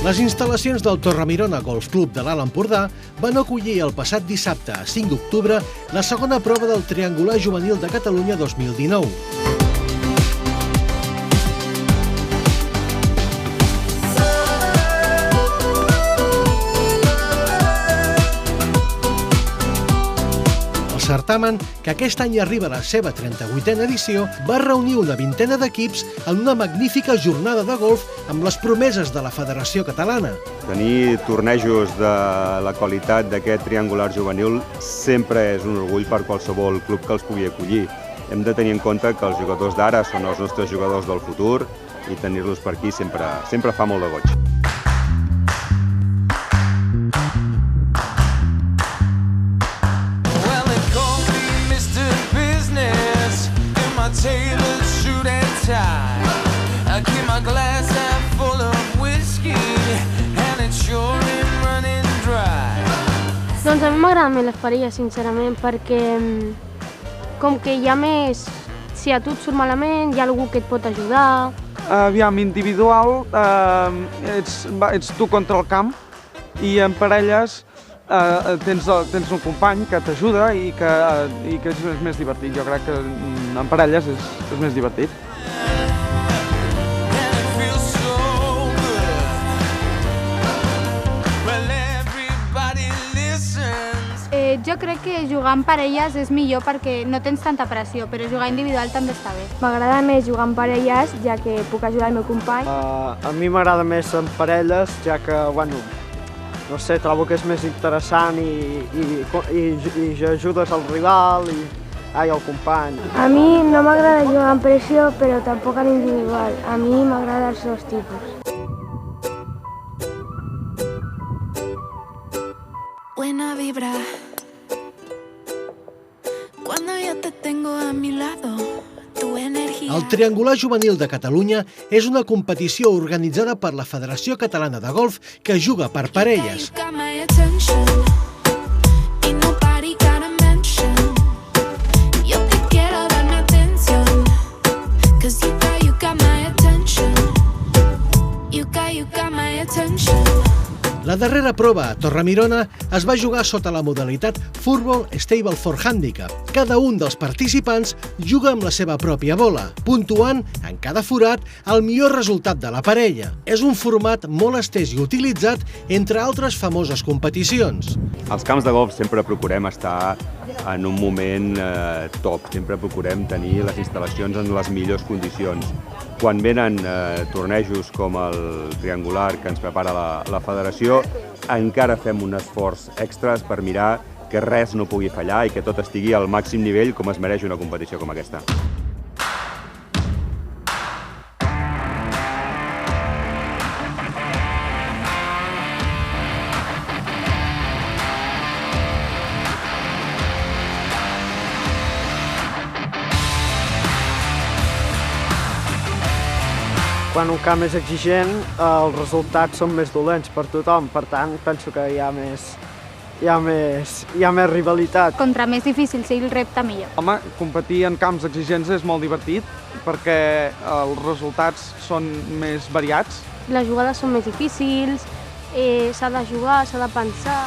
Les instal·lacions del Torremirona Golf Club de l'Alt Empordà van acollir el passat dissabte, 5 d'octubre, la segona prova del Triangular Juvenil de Catalunya 2019. El certamen, que aquest any arriba a la seva 38a edició, va reunir una vintena d'equips en una magnífica jornada de golf amb les promeses de la Federació Catalana. Tenir tornejos de la qualitat d'aquest triangular juvenil sempre és un orgull per qualsevol club que els pugui acollir. Hem de tenir en compte que els jugadors d'ara són els nostres jugadors del futur i tenir-los per aquí sempre fa molt de goig. Doncs a mi m'agraden més les parelles, sincerament, perquè com que hi ha més... Si a tu et surt malament, hi ha algú que et pot ajudar. Aviam, individual, ets tu contra el camp i en parelles tens un company que t'ajuda i que és més divertit. Jo crec que en parelles és més divertit. Jo crec que jugar en parelles és millor perquè no tens tanta pressió, però jugar individual també està bé. M'agrada més jugar en parelles, ja que puc ajudar el meu company. A mi m'agrada més en parelles, ja que, bueno, no sé, trobo que és més interessant i ajudes al rival i al company. A mi no m'agrada jugar en pressió, però tampoc en individual. A mi m'agrada els dos tipus. Buena vibra. Cuando yo te tengo a mi lado, tu energía. El Triangular Juvenil de Catalunya és una competició organitzada per la Federació Catalana de Golf que juga per parelles. La darrera prova a Torremirona es va jugar sota la modalitat Furball Stable for Handicap. Cada un dels participants juga amb la seva pròpia bola, puntuant en cada forat el millor resultat de la parella. És un format molt estès i utilitzat entre altres famoses competicions. Als camps de golf sempre procurem estar en un moment top, sempre procurem tenir les instal·lacions en les millors condicions. Quan venen tornejos com el triangular que ens prepara la federació, encara fem un esforç extras per mirar que res no pugui fallar i que tot estigui al màxim nivell com es mereix una competició com aquesta. Quan un camp és exigent, els resultats són més dolents per tothom, per tant, penso que hi ha més rivalitat. Contra més difícil sigui el repte, millor. Home, competir en camps exigents és molt divertit perquè els resultats són més variats. Les jugades són més difícils, s'ha de jugar, s'ha de pensar.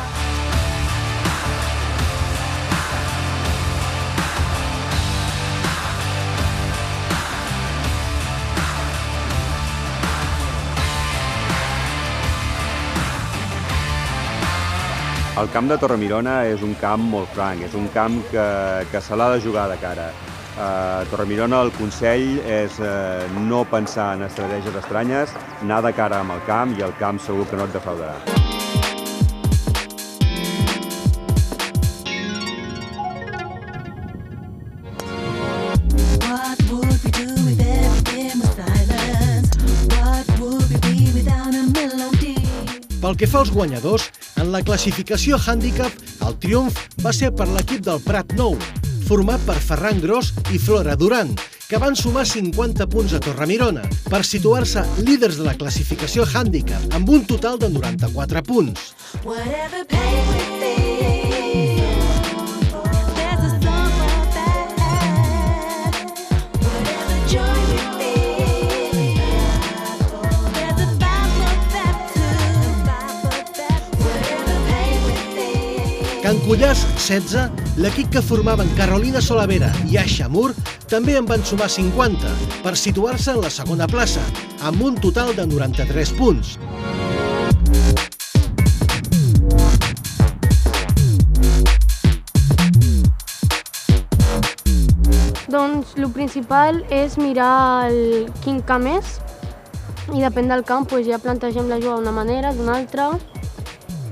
El camp de Torremirona és un camp molt franc, és un camp que se l'ha de jugar de cara. A Torremirona el consell és no pensar en estratègies estranyes, anar de cara amb el camp i el camp segur que no et defraudarà. Pel que fa als guanyadors, en la classificació handicap, el triomf va ser per l'equip del Prat Nou, format per Ferran Gros i Flora Duran, que van sumar 50 punts a Torremirona, per situar-se líders de la classificació handicap, amb un total de 94 punts. Cullàs, 16, l'equip que formaven Carolina Solavera i Asha Moore també en van sumar 50 per situar-se en la segona plaça, amb un total de 93 punts. Doncs el principal és mirar quin camp és i depèn del camp ja plantegem la jugada d'una manera, d'una altra.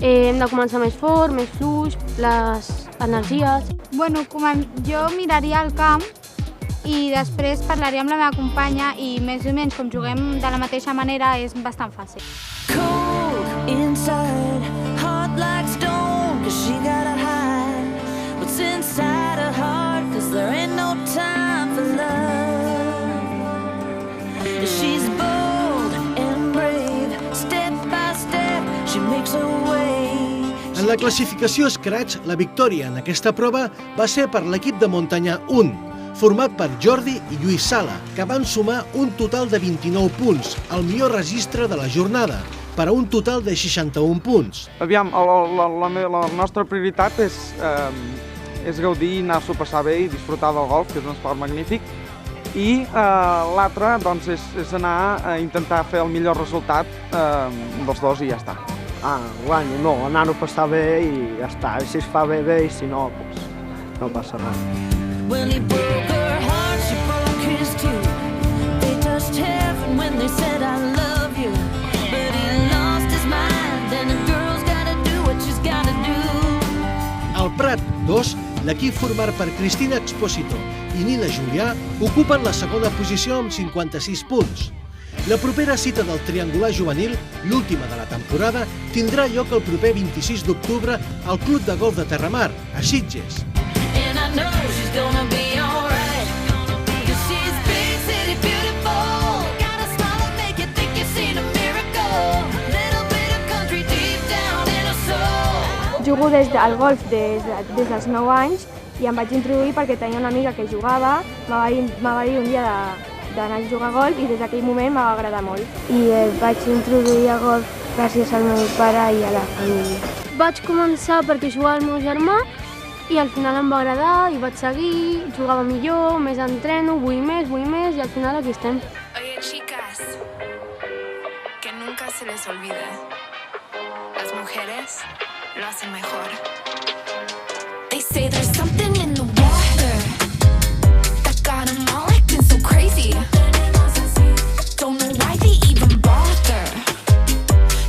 Hem de començar més fort, més fluix, les energies. Bueno, jo miraria el camp i després parlaria amb la meva companya i més o menys com juguem de la mateixa manera és bastant fàcil. Cold inside, hot like stone, 'cause she gotta hide what's inside her heart, 'cause there ain't no time for love. She's bold and brave, step by step, she makes her way. En la classificació Scratch, la victòria en aquesta prova va ser per l'equip de Montanyà 1, format per Jordi i Lluís Sala, que van sumar un total de 29 punts, el millor registre de la jornada, per a un total de 61 punts. Aviam, la nostra prioritat és gaudir, anar-s'ho a passar bé i disfrutar del golf, que és un esport magnífic, i l'altre doncs, és anar a intentar fer el millor resultat dels dos i ja està. Guanyo, no, anar-ho a passar bé i ja està. I si es fa bé i si no, doncs no passa res. When he broke her heart, she broke his too. They touched heaven when they said I love you. But he lost his mind, and a girl's gotta do what she's gotta do. Al Prat 2, l'equip format per Cristina Expósito i Nina Julià ocupen la segona posició amb 56 punts. La propera cita del triangular juvenil, l'última de la temporada, tindrà lloc el proper 26 d'octubre al Club de Golf de Terramar, a Sitges. And I know she's gonna be alright, 'cause she's big city beautiful. Got a smile that make you think you've seen a miracle. Little bit of country deep down in her soul. Jugo des del golf des dels 9 anys i em vaig introduir perquè tenia una amiga que jugava, me va dir un dia d'anar a jugar a golf i des d'aquell moment m'ha agradar molt. I vaig introduir a golf gràcies al meu pare i a la família. Vaig començar perquè jugava el meu germà i al final em va agradar i vaig seguir, jugava millor, més entreno, vull més i al final aquí estem. Oye, chicas, que nunca se les olvide. Las mujeres lo hacen mejor. They say there's something in the water that got them all acting so crazy. Don't know why they even bother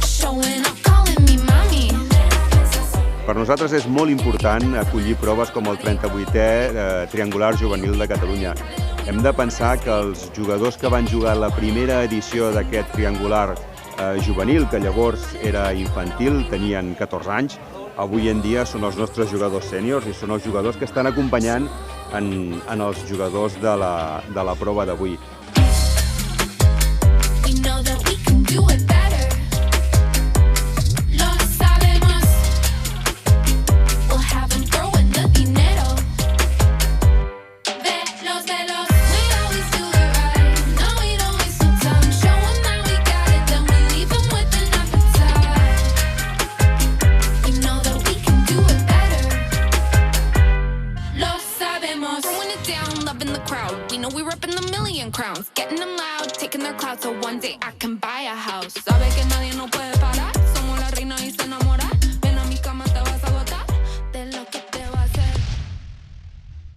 showing up, calling me mommy. Per nosaltres és molt important acollir proves com el 38è Triangular Juvenil de Catalunya. Hem de pensar que els jugadors que van jugar la primera edició d'aquest triangular juvenil, que llavors era infantil, tenien 14 anys, avui en dia són els nostres jugadors sèniors i són els jugadors que estan acompanyant en els jugadors de la prova d'avui. Crowns, getting them loud, taking their clout, so one day I can buy a house. Sabe que nadie no puede parar.